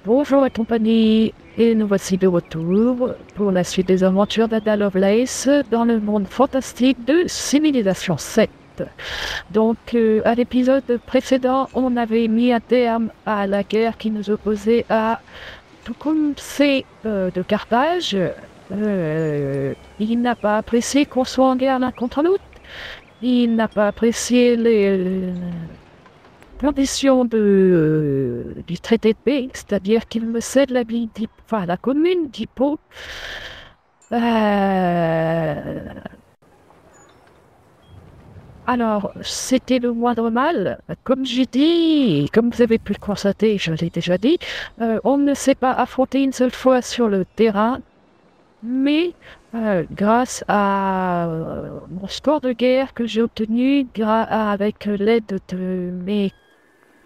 Bonjour et compagnie, et nous voici de retour pour la suite des aventures d'Ada Lovelace dans le monde fantastique de Civilisation 7. À l'épisode précédent, on avait mis un terme à la guerre qui nous opposait à Tecumseh de Carthage. Il n'a pas apprécié qu'on soit en guerre l'un contre l'autre. Il n'a pas apprécié les conditions du traité de paix, c'est-à-dire qu'il me cède la ville, enfin la commune d'Hippo. Euh, alors, c'était le moindre mal. Comme j'ai dit, comme vous avez pu le constater, je l'ai déjà dit, on ne s'est pas affronté une seule fois sur le terrain, mais grâce à mon score de guerre que j'ai obtenu avec l'aide de mes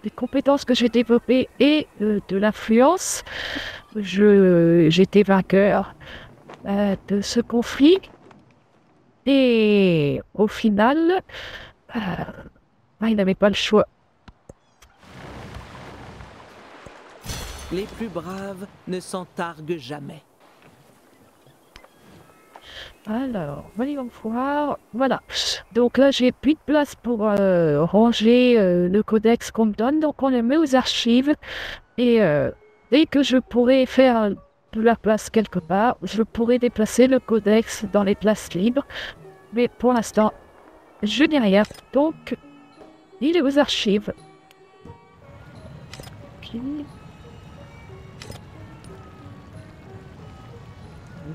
des compétences que j'ai développées et de l'influence, j'étais vainqueur de ce conflit. Et au final, euh, il n'avait pas le choix. Les plus braves ne s'en targuent jamais. Alors, voyons voir. Voilà. Donc là, j'ai plus de place pour ranger le codex qu'on me donne. Donc on le met aux archives. Et dès que je pourrai faire de la place quelque part, je pourrai déplacer le codex dans les places libres. Mais pour l'instant, je n'ai rien. Donc, il est aux archives. Ok.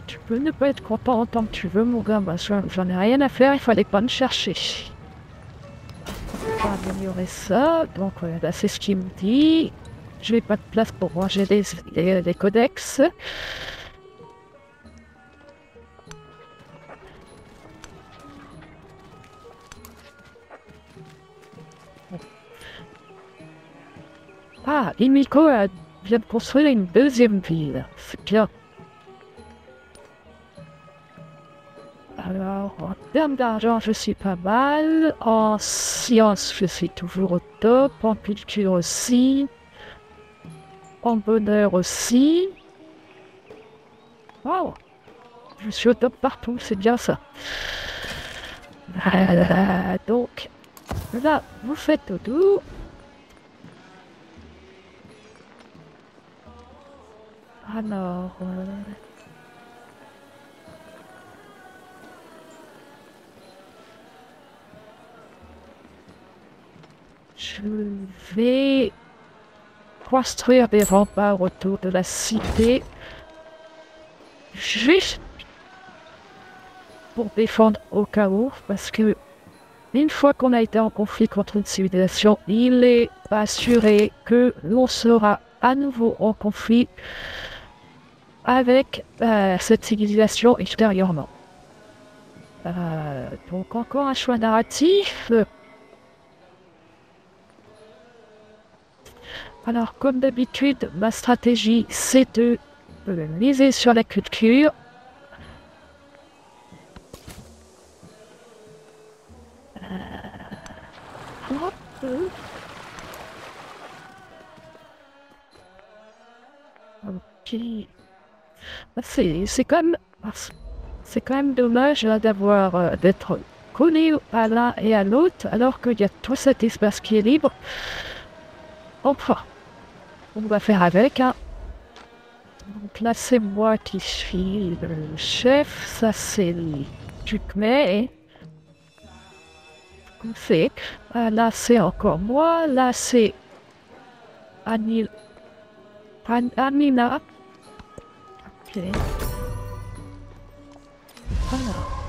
Tu peux ne pas être content tant que tu veux, mon gars. Bah, j'en ai rien à faire, il fallait pas me chercher. On va améliorer ça. Donc, là, c'est ce qu'il me dit. Je n'ai pas de place pour ranger les codex. Ah, Imiko vient de construire une deuxième ville. C'est bien. Alors, en termes d'argent, je suis pas mal. En science, je suis toujours au top. En culture aussi. En bonheur aussi. Wow! Je suis au top partout, c'est bien ça. Donc, là, vous faites tout. Alors, je vais construire des remparts autour de la cité, juste pour défendre au cas où, parce que une fois qu'on a été en conflit contre une civilisation, il est assuré que l'on sera à nouveau en conflit avec cette civilisation extérieurement. Donc encore un choix narratif. Alors comme d'habitude, ma stratégie c'est de miser sur la culture. Hop, ok. C'est quand même, c'est quand même dommage d'avoir d'être collé à l'un et à l'autre alors qu'il y a tout cet espace qui est libre. Enfin, on va faire avec, hein. Donc là, c'est moi qui suis le chef. Ça, c'est Tukmé. Comme c'est. Là, c'est encore moi. Là, c'est Anil... Amina. Ok. Alors,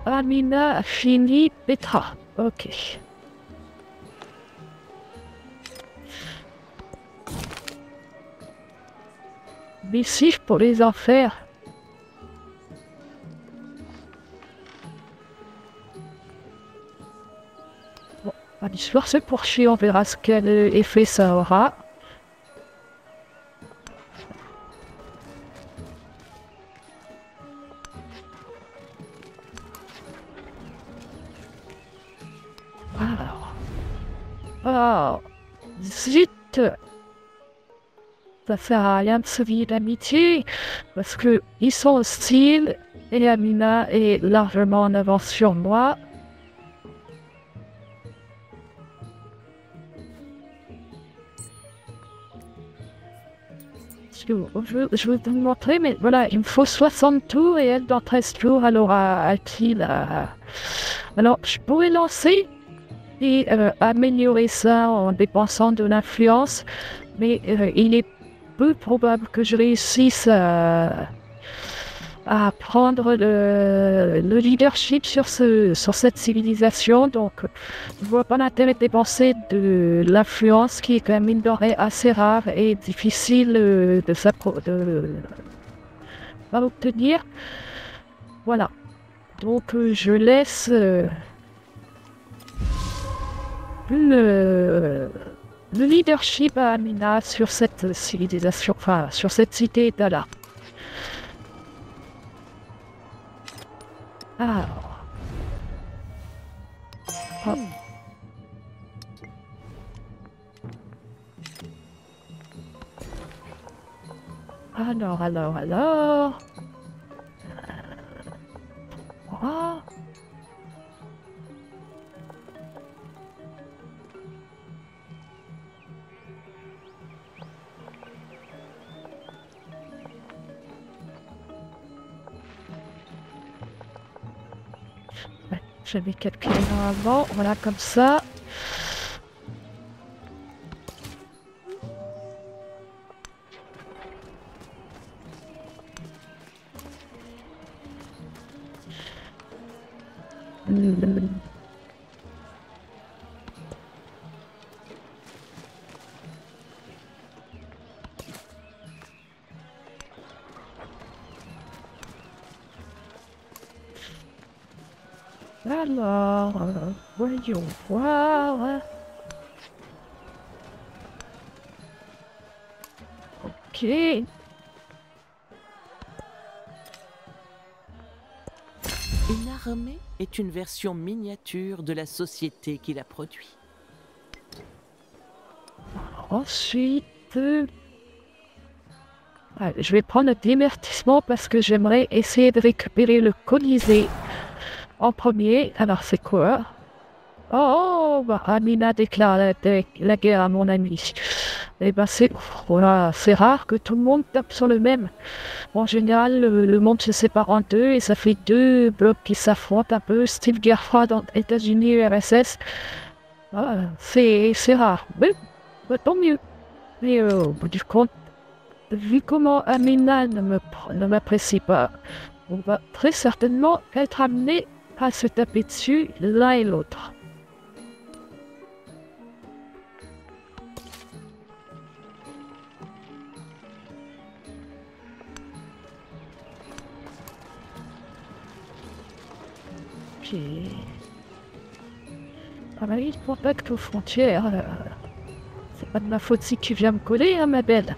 Amina, Fini, Petra. Ok. Missif pour les enfers. Bon, l'histoire se poursuit, on verra ce quel effet ça aura. Alors. Oh, zut. ça sert à rien de se lier d'amitié parce que ils sont hostiles et Amina est largement en avance sur moi. Je vais te montrer, mais voilà, il me faut 60 tours et elle dans 13 tours, elle aura acquis la... Alors, je pourrais lancer et améliorer ça en dépensant de l'influence, mais il est peu probable que je réussisse à prendre le leadership sur cette civilisation. Donc, je vois pas l'intérêt de dépenser de l'influence qui est quand même mine de rien assez rare et difficile à obtenir. Voilà. Donc, je laisse le leadership à Amina sur cette civilisation, enfin, sur cette cité-là. Alors. Hop. Alors. Ah. J'avais calculé avant, voilà comme ça. Alors, voyons voir. Ok. Une armée est une version miniature de la société qui la produit. Ensuite, je vais prendre le divertissement parce que j'aimerais essayer de récupérer le Colisée en premier. Alors, c'est quoi? Oh, bah, Amina déclare la guerre à mon ami. Eh ben, voilà, c'est rare que tout le monde tape sur le même. En général, le monde se sépare en deux et ça fait deux blocs qui s'affrontent un peu, style guerre froide entre États-Unis et RSS. Ah, c'est rare. Mais tant mieux. Mais au bout du compte, vu comment Amina ne m'apprécie pas, on va très certainement être amené à se taper dessus l'un et l'autre. Ok. Ah bah oui, contact aux frontières. C'est pas de ma faute si tu viens me coller, hein, ma belle.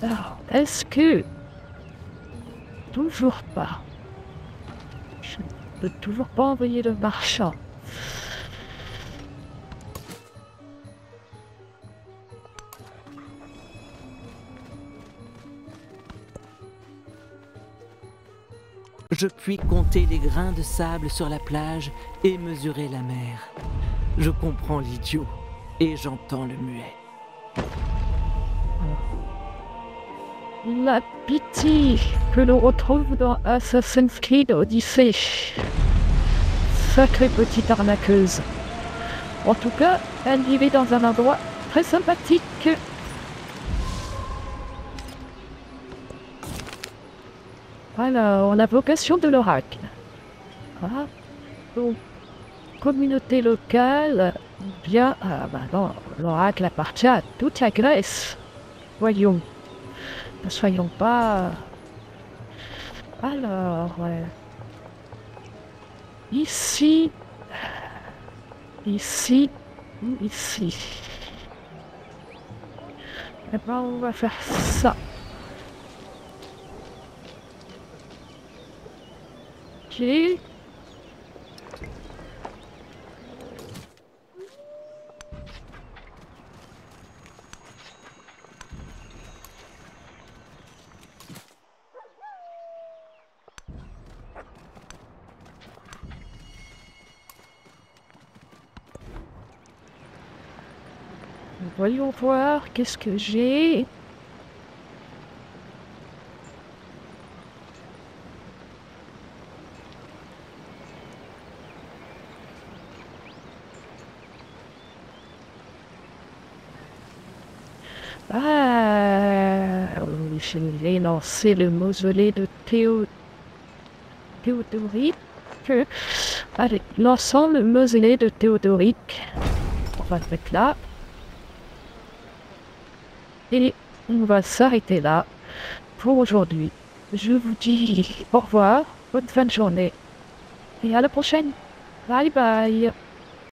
Alors, est-ce que... Toujours pas. Je ne peux toujours pas envoyer le marchand. Je puis compter les grains de sable sur la plage et mesurer la mer. Je comprends l'idiot et j'entends le muet. La pitié que l'on retrouve dans Assassin's Creed Odyssey. Sacrée petite arnaqueuse. En tout cas, elle vivait dans un endroit très sympathique. Alors, la vocation de l'oracle. Ah, donc, communauté locale, bien... Ah, bah non, l'oracle appartient à toute la Grèce. Voyons. Ne soyons pas... Alors, ici... Ici... Ici... Eh ben, on va faire ça. Ok. Voyons voir, qu'est-ce que j'ai? Ah, j'ai lancé le mausolée de Théodoric. Allez, lançons le mausolée de Théodoric. On va le mettre là. Et on va s'arrêter là pour aujourd'hui. Je vous dis au revoir, bonne fin de journée et à la prochaine. Bye bye.